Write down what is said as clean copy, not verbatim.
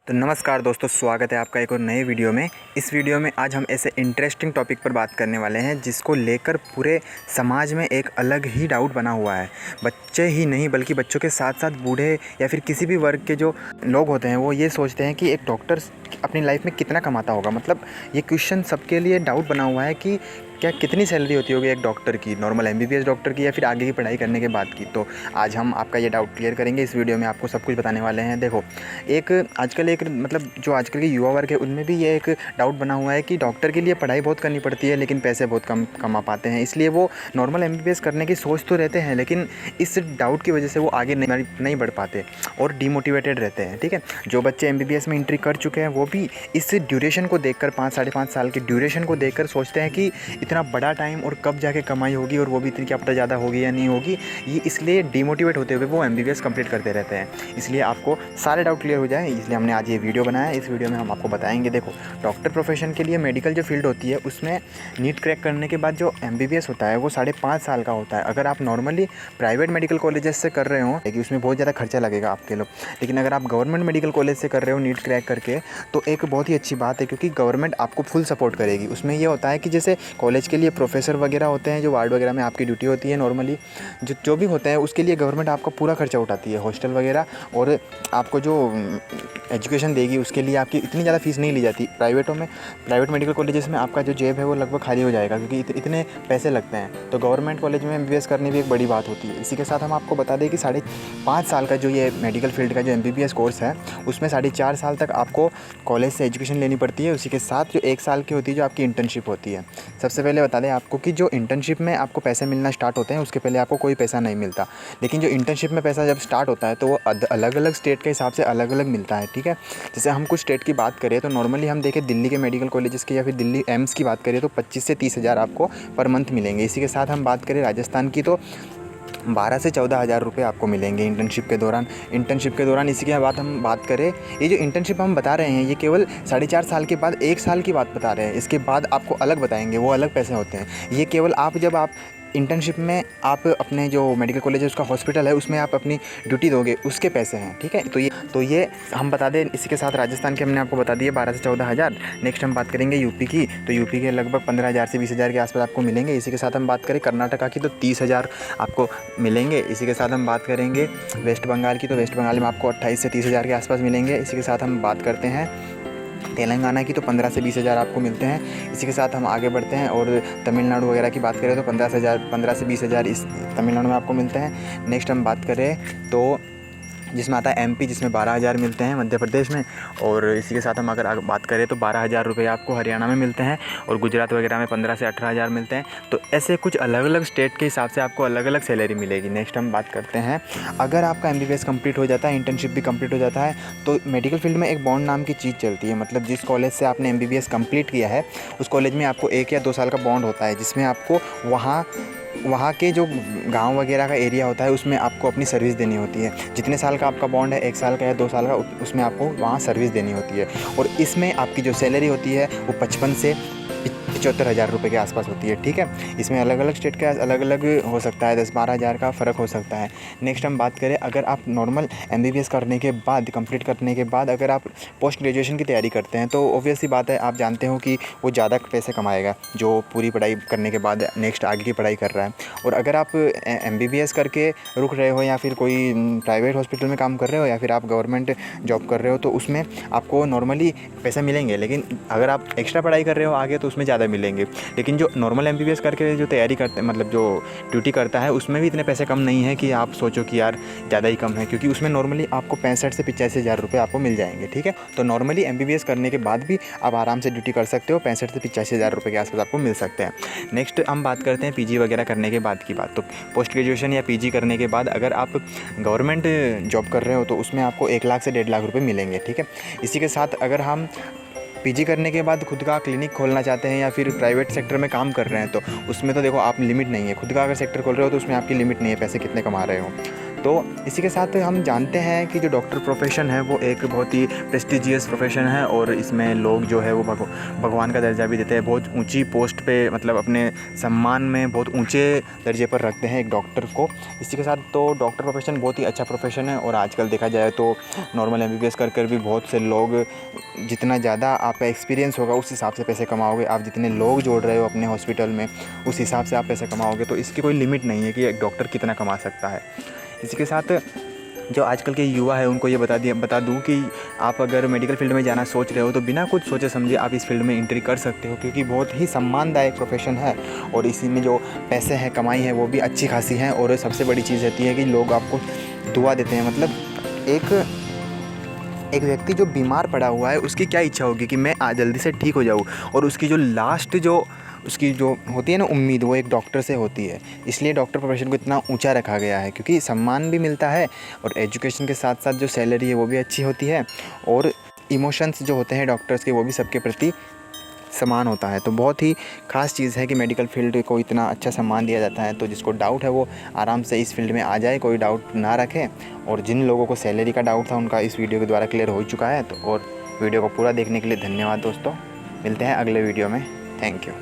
तो नमस्कार दोस्तों, स्वागत है आपका एक और नए वीडियो में। इस वीडियो में आज हम ऐसे इंटरेस्टिंग टॉपिक पर बात करने वाले हैं जिसको लेकर पूरे समाज में एक अलग ही डाउट बना हुआ है। बच्चे ही नहीं बल्कि बच्चों के साथ साथ बूढ़े या फिर किसी भी वर्ग के जो लोग होते हैं वो ये सोचते हैं कि एक डॉक्टर अपनी लाइफ में कितना कमाता होगा। मतलब ये क्वेश्चन सबके लिए डाउट बना हुआ है कि क्या कितनी सैलरी होती होगी एक डॉक्टर की, नॉर्मल एमबीबीएस डॉक्टर की या फिर आगे की पढ़ाई करने के बाद की। तो आज हम आपका ये डाउट क्लियर करेंगे। इस वीडियो में आपको सब कुछ बताने वाले हैं। देखो, एक आजकल एक मतलब जो आजकल के युवा वर्ग है उनमें भी ये एक डाउट बना हुआ है कि डॉक्टर के लिए पढ़ाई बहुत करनी पड़ती है लेकिन पैसे बहुत कम कमा पाते हैं, इसलिए वो नॉर्मल एमबीबीएस करने की सोच तो रहते हैं लेकिन इस डाउट की वजह से वो आगे नहीं बढ़ पाते और डीमोटिवेटेड रहते हैं। ठीक है, जो बच्चे एमबीबीएस में एंट्री कर चुके हैं वो भी इस ड्यूरेशन को देखकर 5-5.5 साल की ड्यूरेशन को देखकर सोचते हैं कि इतना बड़ा टाइम और कब जाके कमाई होगी और वो भी इतनी क्या पता ज़्यादा होगी या नहीं होगी। ये इसलिए डीमोटिवेट होते हुए वो एमबीबीएस कंप्लीट करते रहते हैं। इसलिए आपको सारे डाउट क्लियर हो जाए इसलिए हमने आज ये वीडियो बनाया। इस वीडियो में हम आपको बताएंगे। देखो, डॉक्टर प्रोफेशन के लिए मेडिकल जो फील्ड होती है उसमें नीट क्रैक करने के बाद जो एमबीबीएस होता है वो 5.5 साल का होता है। अगर आप नॉर्मली प्राइवेट मेडिकल कॉलेजेस से कर रहे हो कि उसमें बहुत ज़्यादा खर्चा लगेगा आपके लोग, लेकिन अगर आप गवर्नमेंट मेडिकल कॉलेज से कर रहे हो नीट क्रैक करके तो एक बहुत ही अच्छी बात है क्योंकि गवर्नमेंट आपको फुल सपोर्ट करेगी। उसमें ये होता है कि जैसे कॉलेज के लिए प्रोफेसर वगैरह होते हैं जो वार्ड वगैरह में आपकी ड्यूटी होती है, नॉर्मली जो भी होता है उसके लिए गवर्नमेंट आपका पूरा खर्चा उठाती है, हॉस्टल वगैरह, और आपको जो एजुकेशन देगी उसके लिए आपकी इतनी ज़्यादा फीस नहीं ली जाती। प्राइवेट मेडिकल कॉलेजेस में आपका जो जेब है वो लगभग खाली हो जाएगा क्योंकि इतने पैसे लगते हैं। तो गवर्नमेंट कॉलेज में एमबीबीएस करनी भी एक बड़ी बात होती है। इसी के साथ हम आपको बता दें कि 5.5 साल का जो ये मेडिकल फील्ड का जो एमबीबीएस कोर्स है उसमें 4.5 साल तक आपको कॉलेज से एजुकेशन लेनी पड़ती है। उसी के साथ जो 1 साल की होती है जो आपकी इंटर्नशिप होती है। सबसे पहले बता दें आपको कि जो इंटर्नशिप में आपको पैसे मिलना स्टार्ट होते हैं उसके पहले आपको कोई पैसा नहीं मिलता, लेकिन जो इंटर्नशिप में पैसा जब स्टार्ट होता है तो वो अलग अलग स्टेट के हिसाब से अलग अलग मिलता है। ठीक है, जैसे हम कुछ स्टेट की बात करें तो नॉर्मली हम देखें दिल्ली के मेडिकल कॉलेजेस की या फिर दिल्ली एम्स की बात करें तो 25 से 30 हज़ार आपको पर मंथ मिलेंगे। इसी के साथ हम बात करें राजस्थान की तो 12 से 14 हज़ार रुपये आपको मिलेंगे इंटर्नशिप के दौरान। इसी के बाद हम बात करें, ये जो इंटर्नशिप हम बता रहे हैं ये केवल 4.5 साल के बाद 1 साल की बात बता रहे हैं। इसके बाद आपको अलग बताएंगे, वो अलग पैसे होते हैं। ये केवल जब आप इंटर्नशिप में आप अपने जो मेडिकल कॉलेज है उसका हॉस्पिटल है उसमें आप अपनी ड्यूटी दोगे उसके पैसे हैं। ठीक है, तो ये हम बता दें। इसी के साथ राजस्थान के हमने आपको बता दिए 12 से 14 हज़ार। नेक्स्ट हम बात करेंगे यूपी की, तो यूपी के लगभग 15 हज़ार से 20 हज़ार के आसपास आपको मिलेंगे। इसी के साथ हम बात करें कर्नाटका की तो 30 हज़ार आपको मिलेंगे। इसी के साथ हम बात करेंगे वेस्ट बंगाल की, तो वेस्ट बंगाल में आपको 28 से 30 हज़ार के आसपास मिलेंगे। इसी के साथ हम बात करते हैं तेलंगाना की, तो 15 से 20 हज़ार आपको मिलते हैं। इसी के साथ हम आगे बढ़ते हैं और तमिलनाडु वगैरह की बात करें तो 15 से 20 हज़ार इस तमिलनाडु में आपको मिलते हैं। नेक्स्ट हम बात करें तो जिसमें आता है एमपी, जिसमें 12 हज़ार मिलते हैं मध्य प्रदेश में। और इसी के साथ हम अगर बात करें तो 12 हज़ार रुपये आपको हरियाणा में मिलते हैं और गुजरात वगैरह में 15 से 18 हज़ार मिलते हैं। तो ऐसे कुछ अलग अलग स्टेट के हिसाब से आपको अलग अलग सैलरी मिलेगी। नेक्स्ट हम बात करते हैं, अगर आपका एमबीबीएस कंप्लीट हो जाता है, इंटर्नशिप भी कंप्लीट हो जाता है तो मेडिकल फील्ड में एक बॉन्ड नाम की चीज़ चलती है। मतलब जिस कॉलेज से आपने एमबीबीएस कंप्लीट किया है उस कॉलेज में आपको 1 या 2 साल का बॉन्ड होता है जिसमें आपको वहाँ के जो गांव वगैरह का एरिया होता है उसमें आपको अपनी सर्विस देनी होती है। जितने साल का आपका बॉन्ड है, 1 साल का या 2 साल का, उसमें आपको वहाँ सर्विस देनी होती है। और इसमें आपकी जो सैलरी होती है वो 55 से 75 हज़ार रुपये के आसपास होती है। ठीक है, इसमें अलग अलग स्टेट का अलग अलग हो सकता है, 10-12 हज़ार का फ़र्क हो सकता है। नेक्स्ट हम बात करें, अगर आप नॉर्मल एमबीबीएस करने के बाद, कंप्लीट करने के बाद अगर आप पोस्ट ग्रेजुएशन की तैयारी करते हैं तो ऑब्वियस सी बात है आप जानते हो कि वो ज़्यादा पैसे कमाएगा जो पूरी पढ़ाई करने के बाद नेक्स्ट आगे की पढ़ाई कर रहा है। और अगर आप एमबीबीएस करके रुक रहे हो या फिर कोई प्राइवेट हॉस्पिटल में काम कर रहे हो या फिर आप गवर्नमेंट जॉब कर रहे हो तो उसमें आपको नॉर्मली पैसे मिलेंगे, लेकिन अगर आप एक्स्ट्रा पढ़ाई कर रहे हो आगे तो उसमें ज़्यादा मिलेंगे। लेकिन जो नॉर्मल एमबीबीएस करके जो तैयारी करते हैं, मतलब जो ड्यूटी करता है, उसमें भी इतने पैसे कम नहीं है कि आप सोचो कि यार ज़्यादा ही कम है, क्योंकि उसमें नॉर्मली आपको 65 से 85 हज़ार रुपये आपको मिल जाएंगे। ठीक है, तो नॉर्मली एमबीबीएस करने के बाद भी आप आराम से ड्यूटी कर सकते हो, 65 से 85 हज़ार रुपये के आसपास आपको मिल सकते हैं। नेक्स्ट हम बात करते हैं पीजी वगैरह करने के बाद की बात। तो पोस्ट ग्रेजुएशन या पीजी करने के बाद अगर आप गवर्नमेंट जॉब कर रहे हो तो उसमें आपको 1 लाख से 1.5 लाख रुपये मिलेंगे। ठीक है, इसी के साथ अगर हम पीजी करने के बाद खुद का क्लिनिक खोलना चाहते हैं या फिर प्राइवेट सेक्टर में काम कर रहे हैं तो उसमें तो देखो आप लिमिट नहीं है। खुद का अगर सेक्टर खोल रहे हो तो उसमें आपकी लिमिट नहीं है पैसे कितने कमा रहे हो। तो इसी के साथ हम जानते हैं कि जो डॉक्टर प्रोफेशन है वो एक बहुत ही प्रेस्टिजियस प्रोफेशन है और इसमें लोग जो है वो भगवान का दर्जा भी देते हैं। बहुत ऊंची पोस्ट पे मतलब अपने सम्मान में बहुत ऊंचे दर्जे पर रखते हैं एक डॉक्टर को। इसी के साथ तो डॉक्टर प्रोफेशन बहुत ही अच्छा प्रोफेशन है और आजकल देखा जाए तो नॉर्मल MBBS कर भी बहुत से लोग, जितना ज़्यादा आपका एक्सपीरियंस होगा उस हिसाब से पैसे कमाओगे। आप जितने लोग जोड़ रहे हो अपने हॉस्पिटल में उस हिसाब से आप पैसे कमाओगे। तो इसकी कोई लिमिट नहीं है कि एक डॉक्टर कितना कमा सकता है। इसी के साथ जो आजकल के युवा है उनको ये बता दूँ कि आप अगर मेडिकल फील्ड में जाना सोच रहे हो तो बिना कुछ सोचे समझे आप इस फील्ड में एंट्री कर सकते हो, क्योंकि बहुत ही सम्मानदायक प्रोफेशन है और इसी में जो पैसे हैं, कमाई है वो भी अच्छी खासी है। और सबसे बड़ी चीज़ रहती है कि लोग आपको दुआ देते हैं। मतलब एक व्यक्ति जो बीमार पड़ा हुआ है उसकी क्या इच्छा होगी कि मैं जल्दी से ठीक हो जाऊँ, और उसकी जो लास्ट उसकी जो होती है ना उम्मीद, वो एक डॉक्टर से होती है। इसलिए डॉक्टर प्रोफेशन को इतना ऊंचा रखा गया है, क्योंकि सम्मान भी मिलता है और एजुकेशन के साथ साथ जो सैलरी है वो भी अच्छी होती है और इमोशंस जो होते हैं डॉक्टर्स के वो भी सबके प्रति समान होता है। तो बहुत ही ख़ास चीज़ है कि मेडिकल फील्ड को इतना अच्छा सम्मान दिया जाता है। तो जिसको डाउट है वो आराम से इस फील्ड में आ जाए, कोई डाउट ना रखें। और जिन लोगों को सैलरी का डाउट था उनका इस वीडियो के द्वारा क्लियर हो चुका है। तो और वीडियो को पूरा देखने के लिए धन्यवाद दोस्तों। मिलते हैं अगले वीडियो में। Thank you.